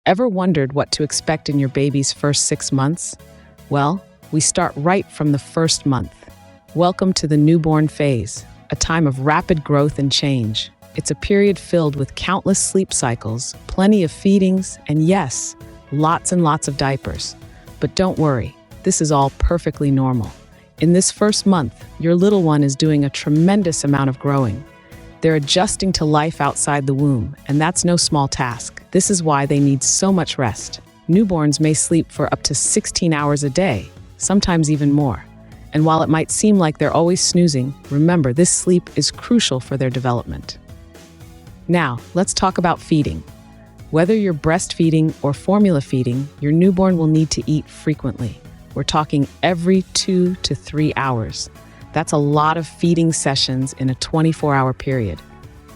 Ever wondered what to expect in your baby's first 6 months? Well, we start right from the first month. Welcome to the newborn phase, a time of rapid growth and change. It's a period filled with countless sleep cycles, plenty of feedings, and yes, lots and lots of diapers. But don't worry, this is all perfectly normal. In this first month, your little one is doing a tremendous amount of growing. They're adjusting to life outside the womb, and that's no small task. This is why they need so much rest. Newborns may sleep for up to 16 hours a day, sometimes even more. And while it might seem like they're always snoozing, remember this sleep is crucial for their development. Now, let's talk about feeding. Whether you're breastfeeding or formula feeding, your newborn will need to eat frequently. We're talking every 2 to 3 hours. That's a lot of feeding sessions in a 24-hour period.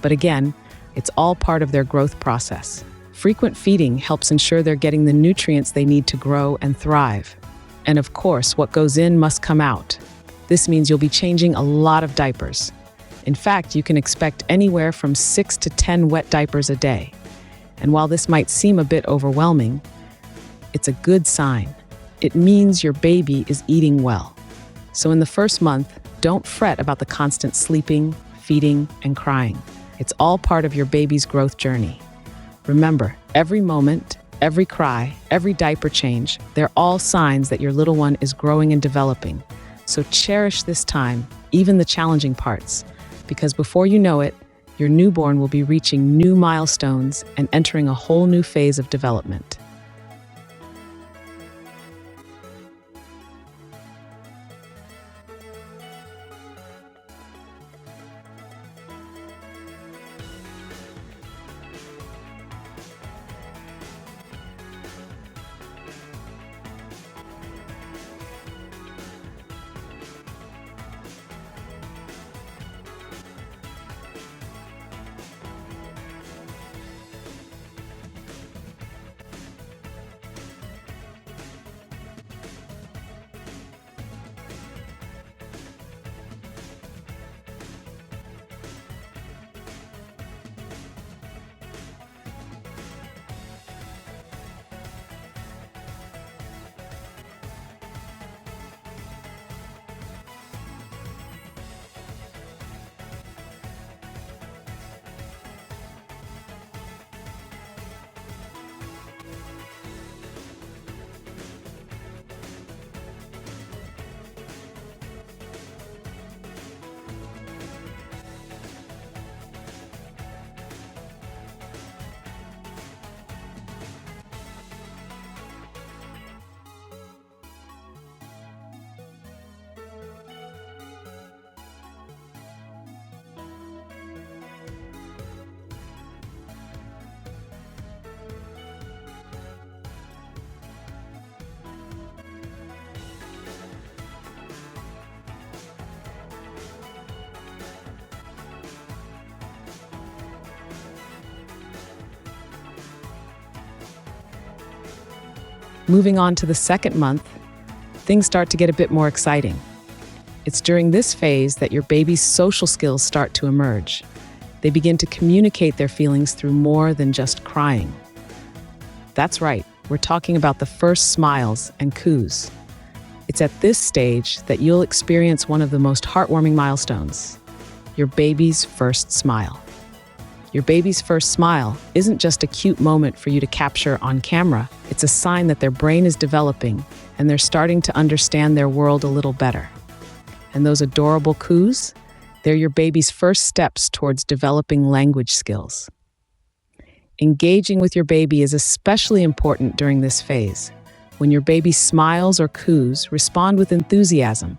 But again, it's all part of their growth process. Frequent feeding helps ensure they're getting the nutrients they need to grow and thrive. And of course, what goes in must come out. This means you'll be changing a lot of diapers. In fact, you can expect anywhere from 6 to 10 wet diapers a day. And while this might seem a bit overwhelming, it's a good sign. It means your baby is eating well. So in the first month, don't fret about the constant sleeping, feeding, and crying. It's all part of your baby's growth journey. Remember, every moment, every cry, every diaper change, they're all signs that your little one is growing and developing. So cherish this time, even the challenging parts, because before you know it, your newborn will be reaching new milestones and entering a whole new phase of development. Moving on to the second month, things start to get a bit more exciting. It's during this phase that your baby's social skills start to emerge. They begin to communicate their feelings through more than just crying. That's right, we're talking about the first smiles and coos. It's at this stage that you'll experience one of the most heartwarming milestones, your baby's first smile. Your baby's first smile isn't just a cute moment for you to capture on camera. It's a sign that their brain is developing and they're starting to understand their world a little better. And those adorable coos, they're your baby's first steps towards developing language skills. Engaging with your baby is especially important during this phase. When your baby smiles or coos, respond with enthusiasm.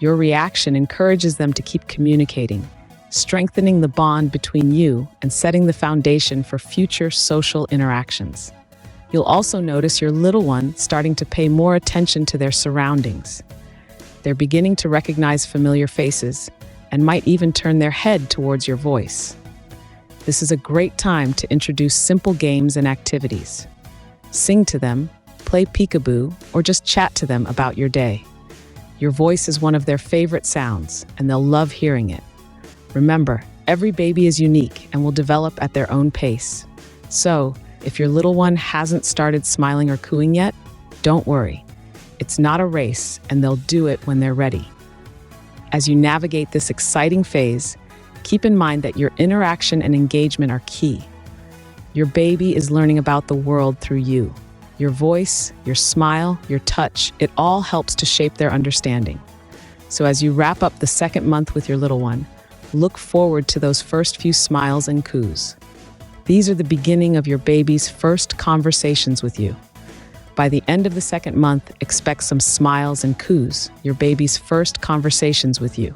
Your reaction encourages them to keep communicating, strengthening the bond between you and setting the foundation for future social interactions. You'll also notice your little one starting to pay more attention to their surroundings. They're beginning to recognize familiar faces and might even turn their head towards your voice. This is a great time to introduce simple games and activities. Sing to them, play peekaboo, or just chat to them about your day. Your voice is one of their favorite sounds, and they'll love hearing it. Remember, every baby is unique and will develop at their own pace. So, If your little one hasn't started smiling or cooing yet, don't worry. It's not a race, and they'll do it when they're ready. As you navigate this exciting phase, keep in mind that your interaction and engagement are key. Your baby is learning about the world through you. Your voice, your smile, your touch, it all helps to shape their understanding. So as you wrap up the second month with your little one, look forward to those first few smiles and coos. These are the beginning of your baby's first conversations with you. By the end of the second month, expect some smiles and coos, your baby's first conversations with you.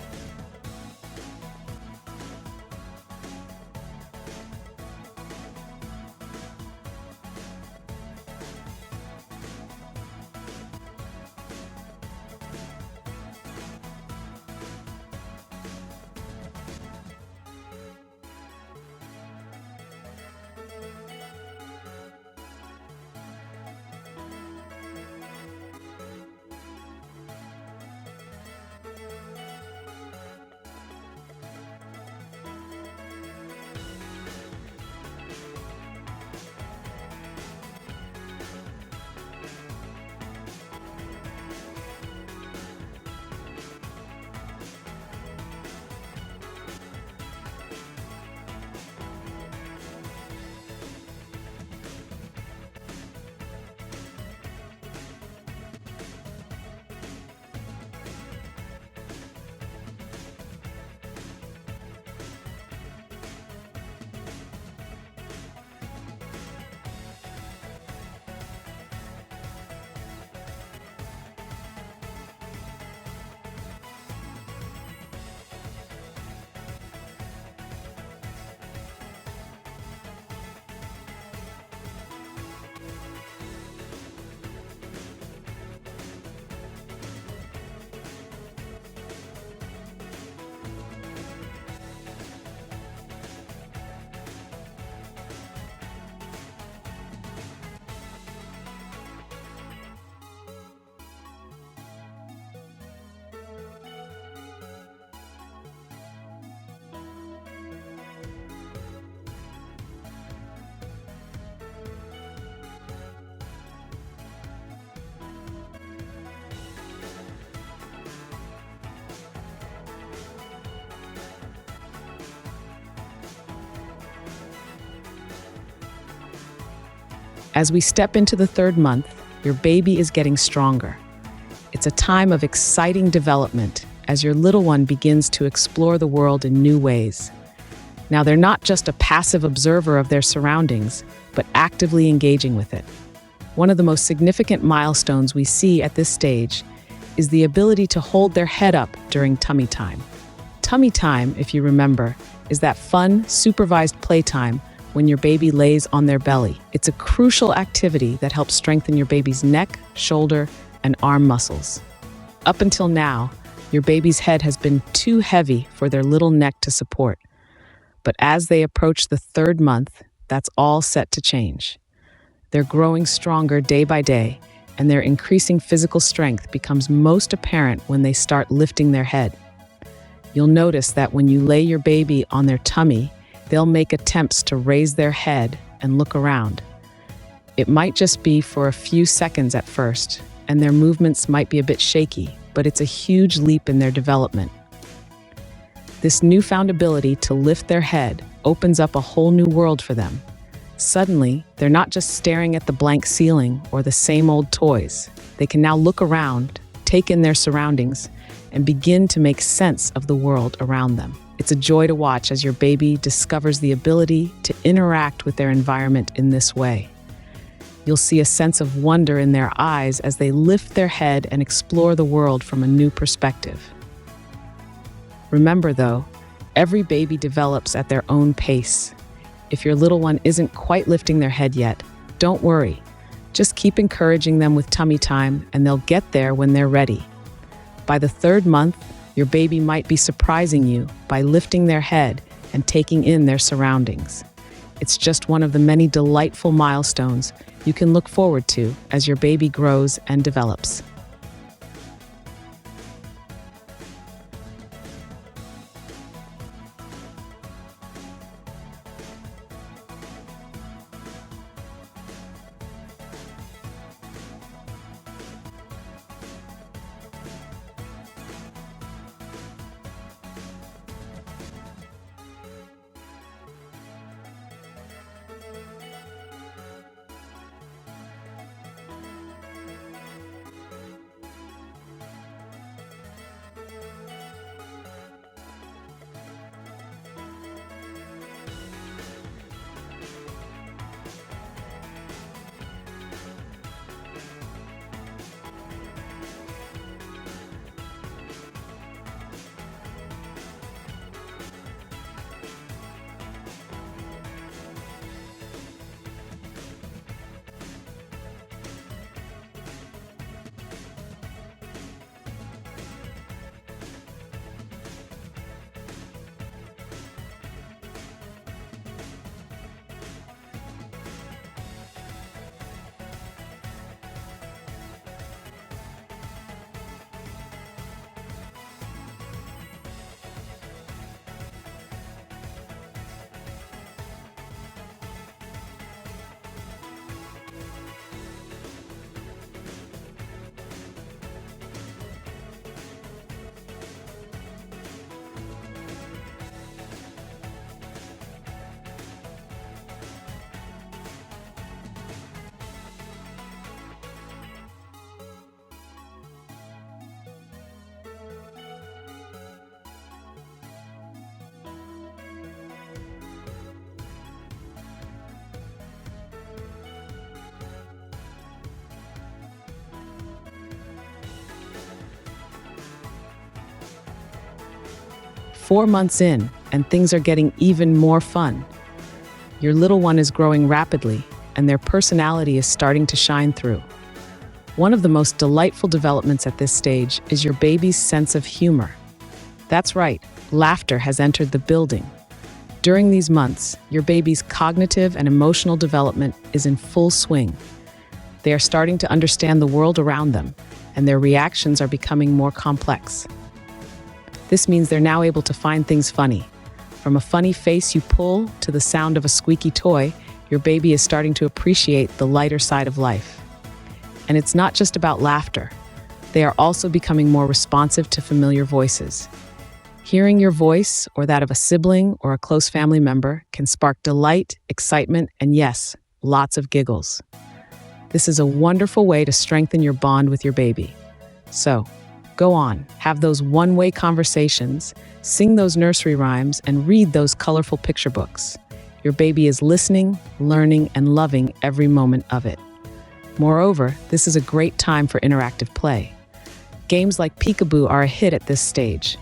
As we step into the third month, your baby is getting stronger. It's a time of exciting development as your little one begins to explore the world in new ways. Now, they're not just a passive observer of their surroundings, but actively engaging with it. One of the most significant milestones we see at this stage is the ability to hold their head up during tummy time. Tummy time, if you remember, is that fun, supervised playtime when your baby lays on their belly. It's a crucial activity that helps strengthen your baby's neck, shoulder, and arm muscles. Up until now, your baby's head has been too heavy for their little neck to support. But as they approach the third month, that's all set to change. They're growing stronger day by day, and their increasing physical strength becomes most apparent when they start lifting their head. You'll notice that when you lay your baby on their tummy, they'll make attempts to raise their head and look around. It might just be for a few seconds at first, and their movements might be a bit shaky, but it's a huge leap in their development. This newfound ability to lift their head opens up a whole new world for them. Suddenly, they're not just staring at the blank ceiling or the same old toys. They can now look around, take in their surroundings, and begin to make sense of the world around them. It's a joy to watch as your baby discovers the ability to interact with their environment in this way. You'll see a sense of wonder in their eyes as they lift their head and explore the world from a new perspective. Remember, though, every baby develops at their own pace. If your little one isn't quite lifting their head yet, don't worry. Just keep encouraging them with tummy time, and they'll get there when they're ready. By the third month, your baby might be surprising you by lifting their head and taking in their surroundings. It's just one of the many delightful milestones you can look forward to as your baby grows and develops. 4 months in, and things are getting even more fun. Your little one is growing rapidly, and their personality is starting to shine through. One of the most delightful developments at this stage is your baby's sense of humor. That's right, laughter has entered the building. During these months, your baby's cognitive and emotional development is in full swing. They are starting to understand the world around them, and their reactions are becoming more complex. This means they're now able to find things funny. From a funny face you pull to the sound of a squeaky toy, your baby is starting to appreciate the lighter side of life. And it's not just about laughter. They are also becoming more responsive to familiar voices. Hearing your voice, or that of a sibling or a close family member, can spark delight, excitement, and yes, lots of giggles. This is a wonderful way to strengthen your bond with your baby. So, go on, have those one-way conversations, sing those nursery rhymes, and read those colorful picture books. Your baby is listening, learning, and loving every moment of it. Moreover, this is a great time for interactive play. Games like peekaboo are a hit at this stage.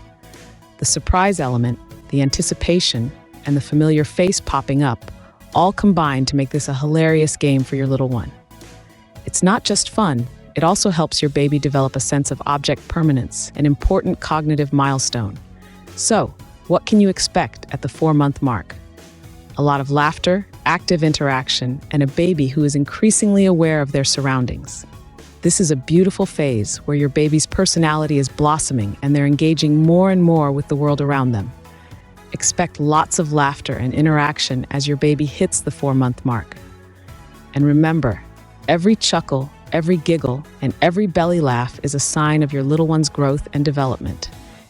The surprise element, the anticipation, and the familiar face popping up all combine to make this a hilarious game for your little one. It's not just fun, it also helps your baby develop a sense of object permanence, an important cognitive milestone. So, what can you expect at the 4-month mark? A lot of laughter, active interaction, and a baby who is increasingly aware of their surroundings. This is a beautiful phase where your baby's personality is blossoming and they're engaging more and more with the world around them. Expect lots of laughter and interaction as your baby hits the 4-month mark. And remember, every chuckle, every giggle, and every belly laugh is a sign of your little one's growth and development.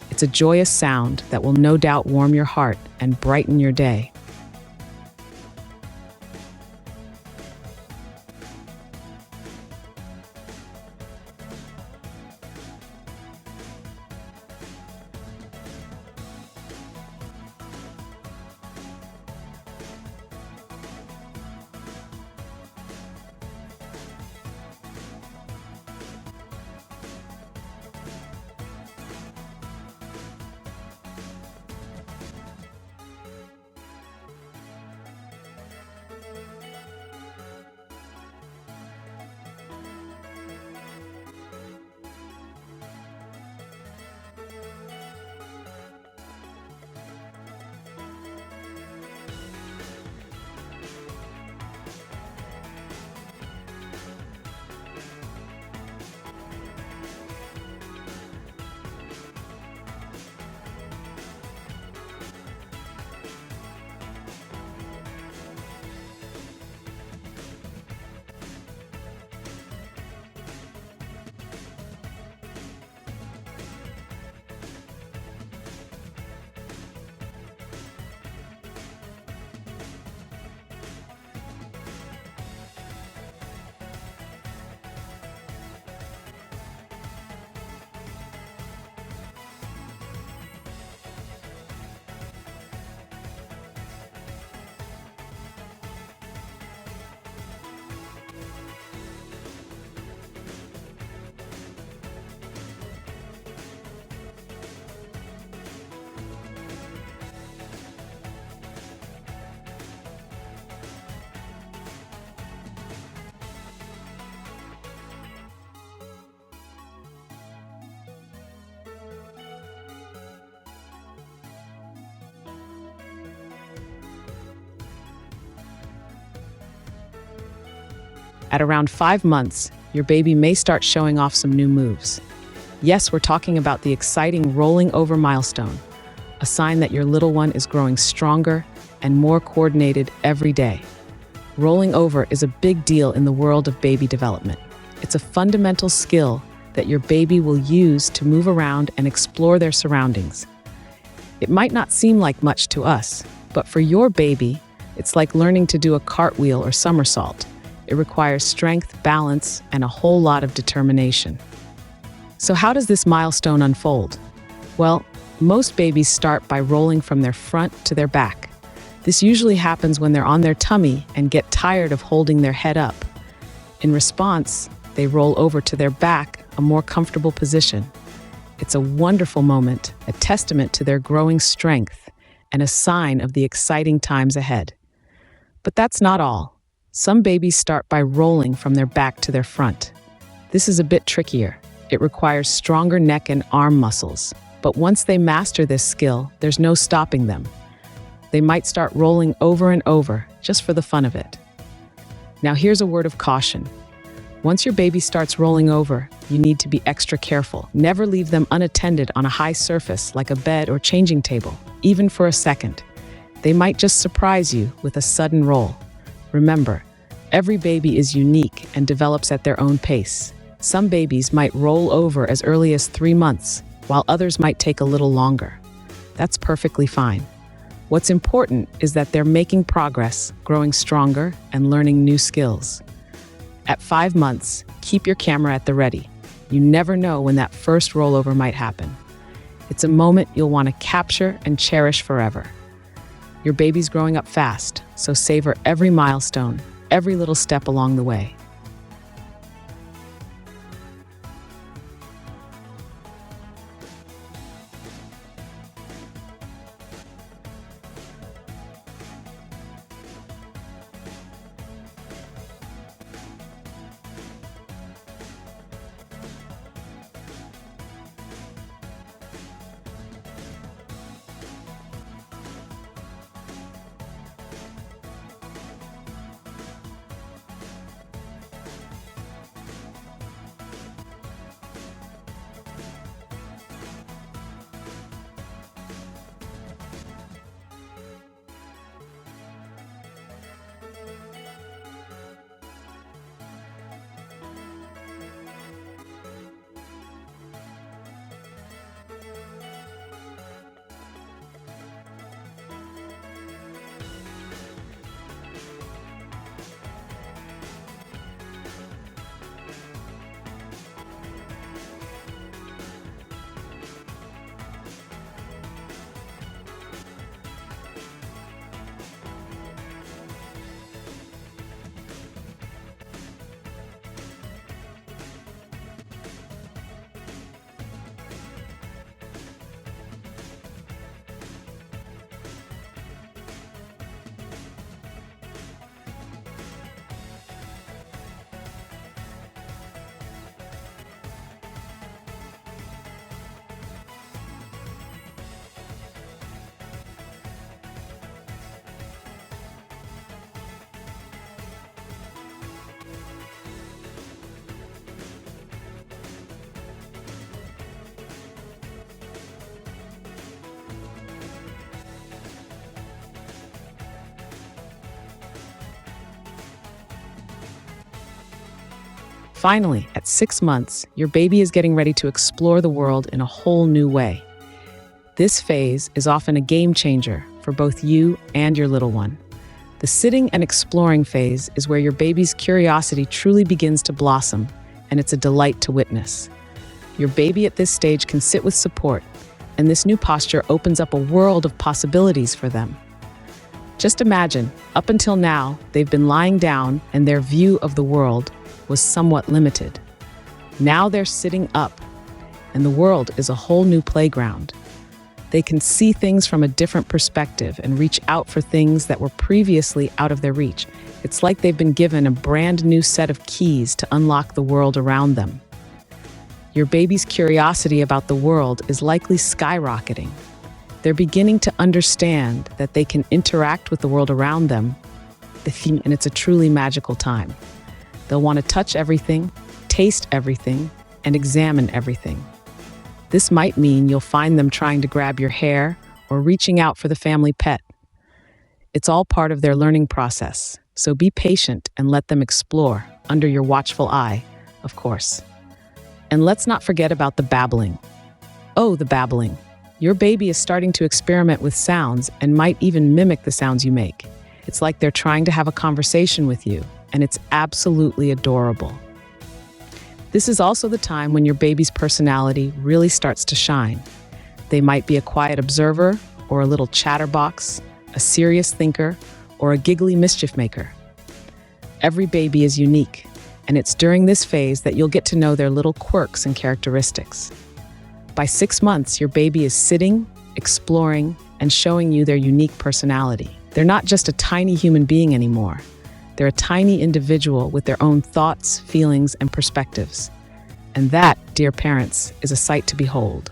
It's a joyous sound that will no doubt warm your heart and brighten your day. At around 5 months, your baby may start showing off some new moves. Yes, we're talking about the exciting rolling over milestone, a sign that your little one is growing stronger and more coordinated every day. Rolling over is a big deal in the world of baby development. It's a fundamental skill that your baby will use to move around and explore their surroundings. It might not seem like much to us, but for your baby, it's like learning to do a cartwheel or somersault. It requires strength, balance, and a whole lot of determination. So how does this milestone unfold? Well, most babies start by rolling from their front to their back. This usually happens when they're on their tummy and get tired of holding their head up. In response, they roll over to their back, a more comfortable position. It's a wonderful moment, a testament to their growing strength, and a sign of the exciting times ahead. But that's not all. Some babies start by rolling from their back to their front. This is a bit trickier. It requires stronger neck and arm muscles. But once they master this skill, there's no stopping them. They might start rolling over and over, just for the fun of it. Now here's a word of caution. Once your baby starts rolling over, you need to be extra careful. Never leave them unattended on a high surface like a bed or changing table, even for a second. They might just surprise you with a sudden roll. Remember, every baby is unique and develops at their own pace. Some babies might roll over as early as 3 months, while others might take a little longer. That's perfectly fine. What's important is that they're making progress, growing stronger, and learning new skills. At 5 months, keep your camera at the ready. You never know when that first rollover might happen. It's a moment you'll want to capture and cherish forever. Your baby's growing up fast, so savor every milestone, every little step along the way. Finally, at 6 months, your baby is getting ready to explore the world in a whole new way. This phase is often a game changer for both you and your little one. The sitting and exploring phase is where your baby's curiosity truly begins to blossom, and it's a delight to witness. Your baby at this stage can sit with support, and this new posture opens up a world of possibilities for them. Just imagine, up until now, they've been lying down and their view of the world was somewhat limited. Now they're sitting up, and the world is a whole new playground. They can see things from a different perspective and reach out for things that were previously out of their reach. It's like they've been given a brand new set of keys to unlock the world around them. Your baby's curiosity about the world is likely skyrocketing. They're beginning to understand that they can interact with the world around them, and it's a truly magical time. They'll want to touch everything, taste everything, and examine everything. This might mean you'll find them trying to grab your hair or reaching out for the family pet. It's all part of their learning process, so be patient and let them explore, under your watchful eye, of course. And let's not forget about the babbling. Oh, the babbling. Your baby is starting to experiment with sounds and might even mimic the sounds you make. It's like they're trying to have a conversation with you, and it's absolutely adorable. This is also the time when your baby's personality really starts to shine. They might be a quiet observer, or a little chatterbox, a serious thinker, or a giggly mischief maker. Every baby is unique, and it's during this phase that you'll get to know their little quirks and characteristics. By 6 months, your baby is sitting, exploring, and showing you their unique personality. They're not just a tiny human being anymore. They're a tiny individual with their own thoughts, feelings, and perspectives. And that, dear parents, is a sight to behold.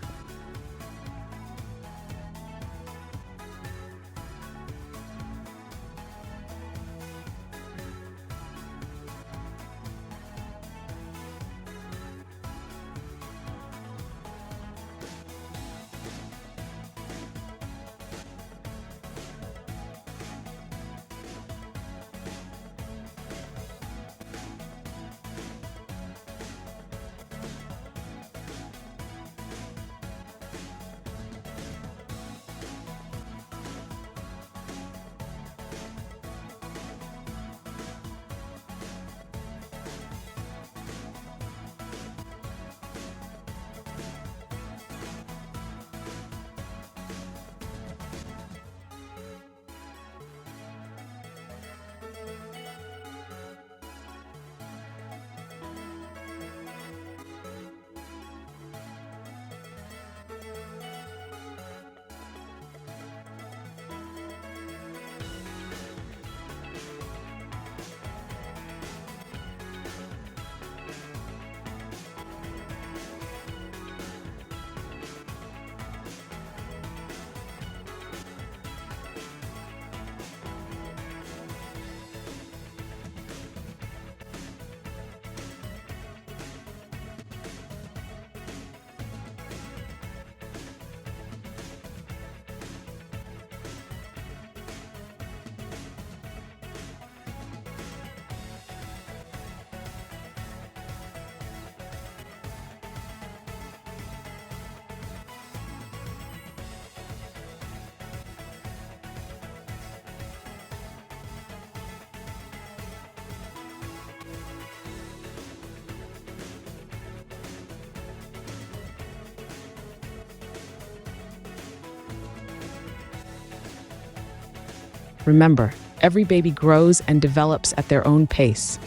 Remember, every baby grows and develops at their own pace.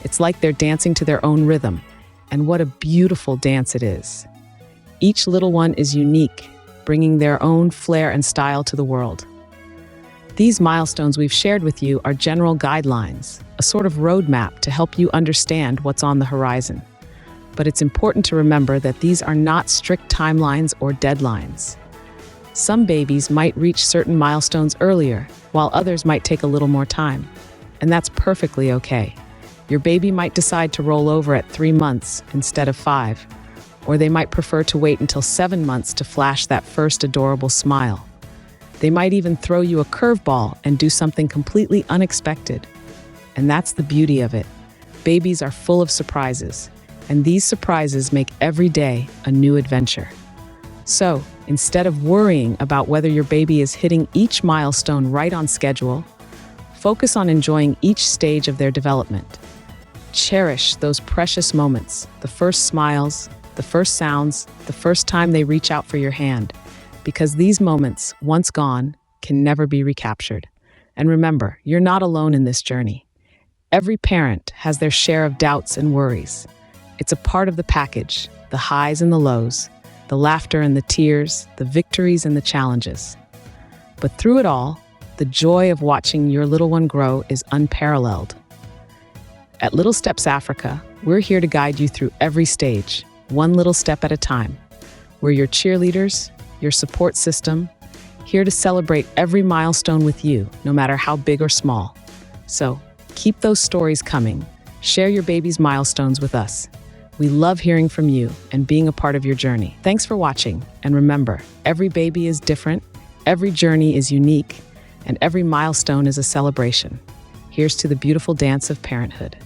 It's like they're dancing to their own rhythm, and what a beautiful dance it is. Each little one is unique, bringing their own flair and style to the world. These milestones we've shared with you are general guidelines, a sort of roadmap to help you understand what's on the horizon. But it's important to remember that these are not strict timelines or deadlines. Some babies might reach certain milestones earlier, while others might take a little more time. And that's perfectly okay. Your baby might decide to roll over at 3 months instead of 5, or they might prefer to wait until 7 months to flash that first adorable smile. They might even throw you a curveball and do something completely unexpected. And that's the beauty of it. Babies are full of surprises, and these surprises make every day a new adventure. So, instead of worrying about whether your baby is hitting each milestone right on schedule, focus on enjoying each stage of their development. Cherish those precious moments, the first smiles, the first sounds, the first time they reach out for your hand, because these moments, once gone, can never be recaptured. And remember, you're not alone in this journey. Every parent has their share of doubts and worries. It's a part of the package, the highs and the lows, the laughter and the tears, the victories and the challenges. But through it all, the joy of watching your little one grow is unparalleled. At Little Steps Africa, we're here to guide you through every stage, one little step at a time. We're your cheerleaders, your support system, here to celebrate every milestone with you, no matter how big or small. So, keep those stories coming. Share your baby's milestones with us. We love hearing from you and being a part of your journey. Thanks for watching, and remember, every baby is different, every journey is unique, and every milestone is a celebration. Here's to the beautiful dance of parenthood.